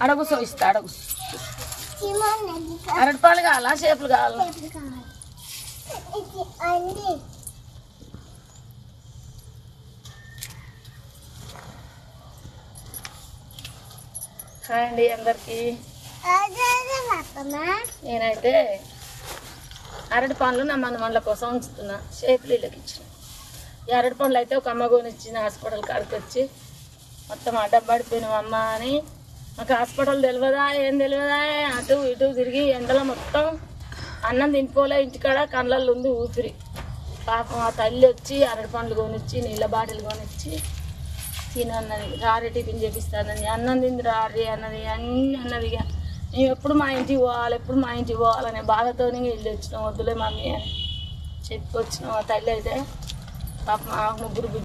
అడగుసో ఇస్తా అడగుసు అరటిపాలు కావాలా చేపలు కావాలా హాయ్ అండి అందరికి నేనైతే అరటి పండ్లు నా మండల కోసం ఉంచుతున్నా చేపలు ఇళ్ళకి ఇచ్చిన ఈ అరటి పండ్లు అయితే ఒక అమ్మ కొనిచ్చిన హాస్పిటల్ కాడికి వచ్చి మొత్తం అడ్డపడిపోయినాం అమ్మ అని మాకు హాస్పిటల్ తెలియదా ఏం తెలియదా అటు ఇటు తిరిగి ఎండలో మొత్తం అన్నం తినిపోలే ఇంటికాడ కళ్ళల్లో ఉంది ఊపిరి పాపం ఆ తల్లి వచ్చి అరటి పండ్లు కొనిచ్చి నీళ్ళ బాటిల్ కొనిచ్చి తినన్నది రారి టిఫిన్ చేపిస్తానని అన్నం తింది రారి అన్నది అన్నీ అన్నది ఇక మేము ఎప్పుడు మా ఇంటికి పోవాలి ఎప్పుడు మా ఇంటికి పోవాలనే బాధతోనే వెళ్ళి వచ్చినాం వద్దులే మమ్మీ అని చెప్పి వచ్చినాం ఆ తల్లి అయితే పాపం ముగ్గురు